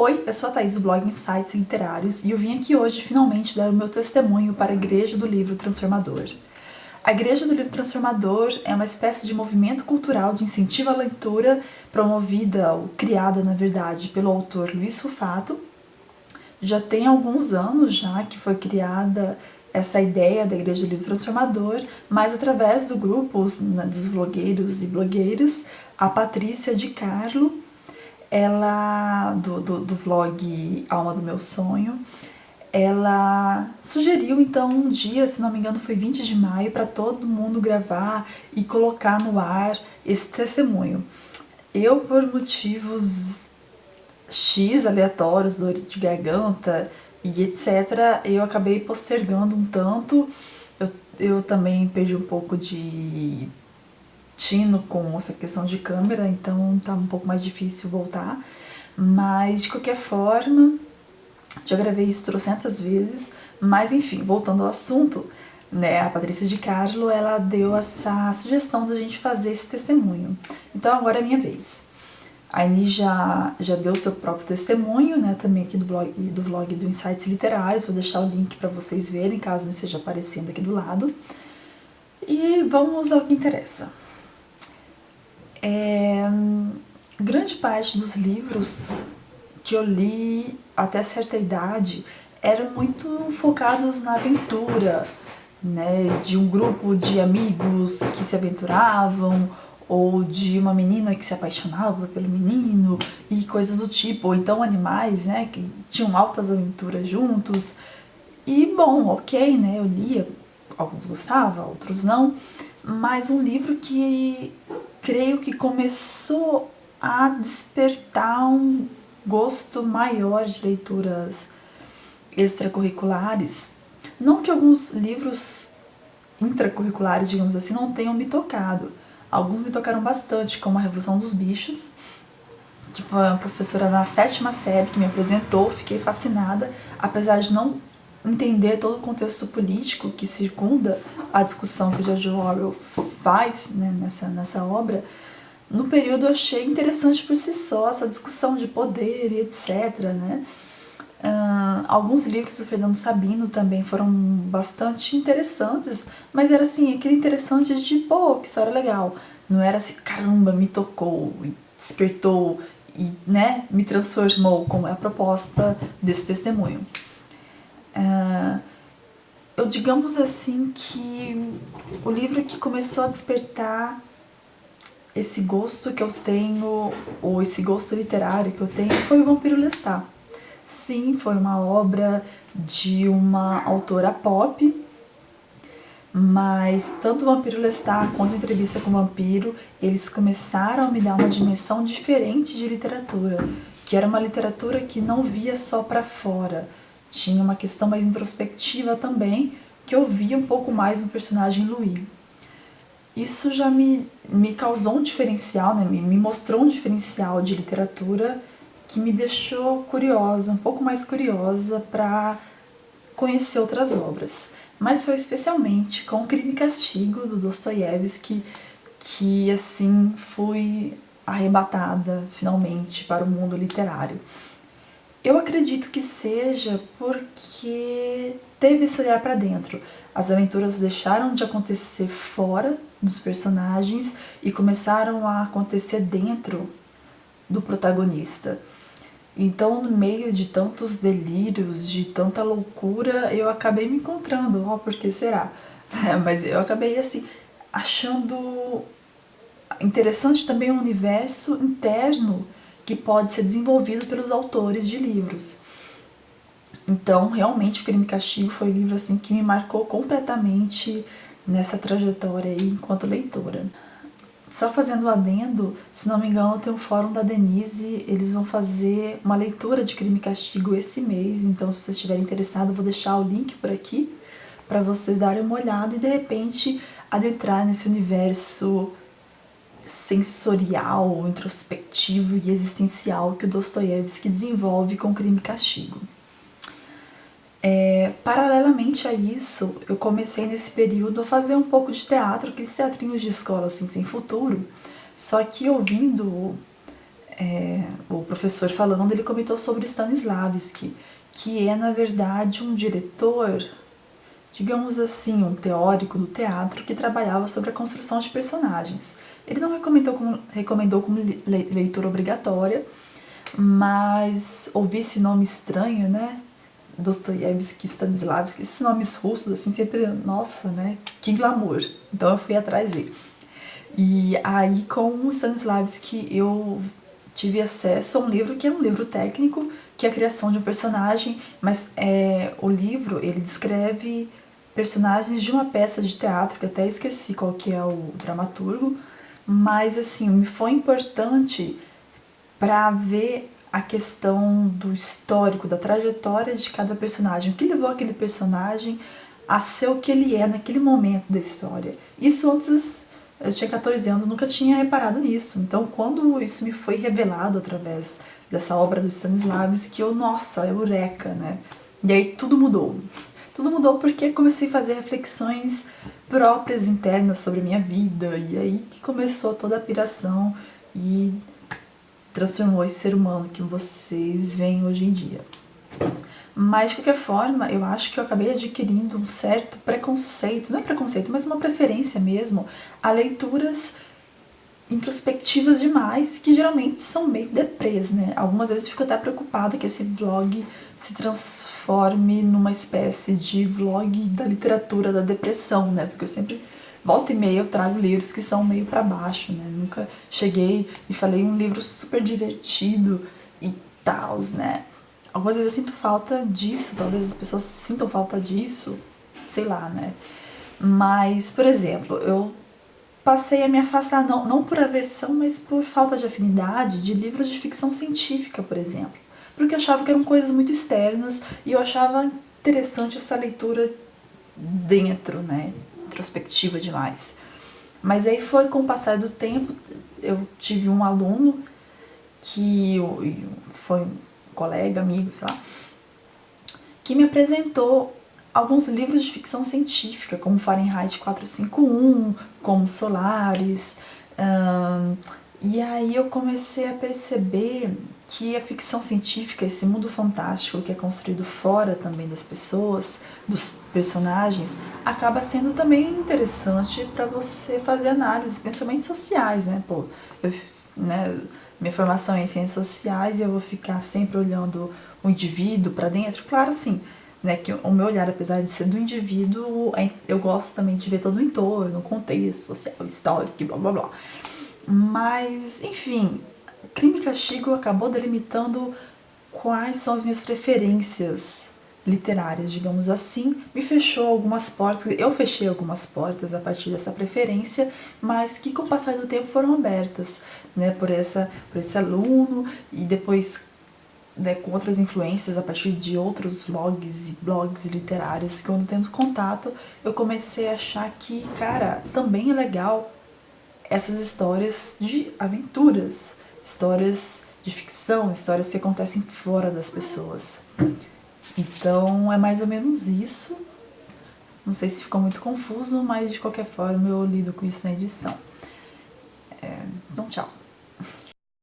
Oi, eu sou a Thaís do blog Insights Literários e eu vim aqui hoje finalmente dar o meu testemunho para a Igreja do Livro Transformador. A Igreja do Livro Transformador é uma espécie de movimento cultural de incentivo à leitura promovida, ou criada na verdade, pelo autor Luiz Rufato. Já tem alguns anos já que foi criada essa ideia da Igreja do Livro Transformador, mas através do grupo dos vlogueiros e blogueiras, a Patrícia de Carlo, ela do vlog Alma do Meu Sonho, ela sugeriu então um dia, se não me engano foi 20 de maio, para todo mundo gravar e colocar no ar esse testemunho. Eu, por motivos X aleatórios, dor de garganta e etc., eu acabei postergando um tanto. Eu também perdi um pouco de tino com essa questão de câmera, então tá um pouco mais difícil voltar. Mas, de qualquer forma, já gravei isso trocentas vezes. Mas, enfim, voltando ao assunto, né, a Patrícia de Carlo, ela deu essa sugestão da gente fazer esse testemunho. Então, agora é a minha vez. A Aini já deu seu próprio testemunho, né, também aqui do vlog do Insights Literários. Vou deixar o link para vocês verem, caso não esteja aparecendo aqui do lado. E vamos ao que interessa. Grande parte dos livros que eu li até certa idade eram muito focados na aventura, né, de um grupo de amigos que se aventuravam, ou de uma menina que se apaixonava pelo menino e coisas do tipo, ou então animais, né, que tinham altas aventuras juntos. E bom, ok, né, eu lia, alguns gostavam, outros não, mas um livro que creio que começou a despertar um gosto maior de leituras extracurriculares. Não que alguns livros intracurriculares, digamos assim, não tenham me tocado. Alguns me tocaram bastante, como A Revolução dos Bichos, que foi uma professora da 7ª série que me apresentou, fiquei fascinada, apesar de não entender todo o contexto político que circunda a discussão que o George Orwell faz, né, nessa obra. No período eu achei interessante por si só essa discussão de poder e etc, né? Alguns livros do Fernando Sabino também foram bastante interessantes, mas era assim, aquele interessante de, pô, que história legal. Não era assim, caramba, me tocou, despertou e, né, me transformou, como é a proposta desse testemunho. Eu digamos assim que o livro que começou a despertar esse gosto que eu tenho, ou esse gosto literário que eu tenho, foi o Vampiro Lestat. Sim, foi uma obra de uma autora pop, mas tanto o Vampiro Lestat quanto a Entrevista com o Vampiro, eles começaram a me dar uma dimensão diferente de literatura, que era uma literatura que não via só para fora, tinha uma questão mais introspectiva também, que eu via um pouco mais no personagem Louis. Isso já me causou um diferencial, né? Me mostrou um diferencial de literatura que me deixou curiosa, um pouco mais curiosa para conhecer outras obras. Mas foi especialmente com Crime e Castigo, do Dostoiévski, que assim fui arrebatada finalmente para o mundo literário. Eu acredito que seja porque teve esse olhar para dentro. As aventuras deixaram de acontecer fora dos personagens e começaram a acontecer dentro do protagonista. Então, no meio de tantos delírios, de tanta loucura, eu acabei me encontrando. Por que será? Mas eu acabei, assim, achando interessante também o universo interno que pode ser desenvolvido pelos autores de livros. Então, realmente, o Crime e Castigo foi um livro assim, que me marcou completamente nessa trajetória aí enquanto leitora. Só fazendo um adendo, se não me engano, tem um fórum da Denise, eles vão fazer uma leitura de Crime e Castigo esse mês, então se vocês estiverem interessados, eu vou deixar o link por aqui para vocês darem uma olhada e de repente adentrar nesse universo sensorial, introspectivo e existencial que o Dostoiévski desenvolve com Crime e Castigo. Paralelamente a isso, eu comecei nesse período a fazer um pouco de teatro, aqueles teatrinhos de escola assim, sem futuro, só que ouvindo o professor falando, ele comentou sobre Stanislavski, que é, na verdade, um diretor, digamos assim, um teórico do teatro que trabalhava sobre a construção de personagens. Ele não recomendou como leitura obrigatória, mas ouvir esse nome estranho, né? Dostoiévski, Stanislavski, esses nomes russos, assim, sempre, nossa, né? Que glamour. Então eu fui atrás ver. E aí, com o Stanislavski, eu tive acesso a um livro que é um livro técnico, que é a criação de um personagem, mas o livro, ele descreve personagens de uma peça de teatro, que eu até esqueci qual que é o dramaturgo, mas assim, me foi importante para ver a questão do histórico, da trajetória de cada personagem, o que levou aquele personagem a ser o que ele é naquele momento da história. Isso antes, eu tinha 14 anos, nunca tinha reparado nisso. Então, quando isso me foi revelado através dessa obra do Stanislavski, nossa, eureka, né? E aí tudo mudou. Tudo mudou porque comecei a fazer reflexões próprias, internas sobre a minha vida, e aí que começou toda a piração e transformou esse ser humano que vocês veem hoje em dia. Mas, de qualquer forma, eu acho que eu acabei adquirindo um certo preconceito, não é preconceito, mas uma preferência mesmo, a leituras introspectivas demais, que geralmente são meio deprês, né? Algumas vezes eu fico até preocupada que esse vlog se transforme numa espécie de vlog da literatura da depressão, né? Porque eu sempre, volta e meia, eu trago livros que são meio pra baixo, né? Nunca cheguei e falei um livro super divertido e tal, né? Algumas vezes eu sinto falta disso, talvez as pessoas sintam falta disso, sei lá, né? Mas, por exemplo, eu passei a me afastar, não por aversão, mas por falta de afinidade de livros de ficção científica, por exemplo. Porque eu achava que eram coisas muito externas e eu achava interessante essa leitura dentro, né? Introspectiva demais. Mas aí foi com o passar do tempo, eu tive um aluno que foi um colega, amigo, sei lá, que me apresentou alguns livros de ficção científica, como Fahrenheit 451, como Solaris, e aí eu comecei a perceber que a ficção científica, esse mundo fantástico que é construído fora também das pessoas, dos personagens, acaba sendo também interessante para você fazer análises, principalmente sociais, né? Pô, minha formação é em ciências sociais e eu vou ficar sempre olhando o indivíduo para dentro, claro, sim, né, que o meu olhar, apesar de ser do indivíduo, eu gosto também de ver todo o entorno, o contexto social, histórico, blá blá blá. Mas, enfim, Crime e Castigo acabou delimitando quais são as minhas preferências literárias, digamos assim. Me fechou algumas portas, eu fechei algumas portas a partir dessa preferência, mas que com o passar do tempo foram abertas, né, por esse aluno e depois, né, com outras influências a partir de outros vlogs e blogs literários que quando tendo contato eu comecei a achar que, cara, também é legal essas histórias de aventuras, histórias de ficção, histórias que acontecem fora das pessoas. Então é mais ou menos isso. Não sei se ficou muito confuso, mas de qualquer forma eu lido com isso na edição. Então tchau.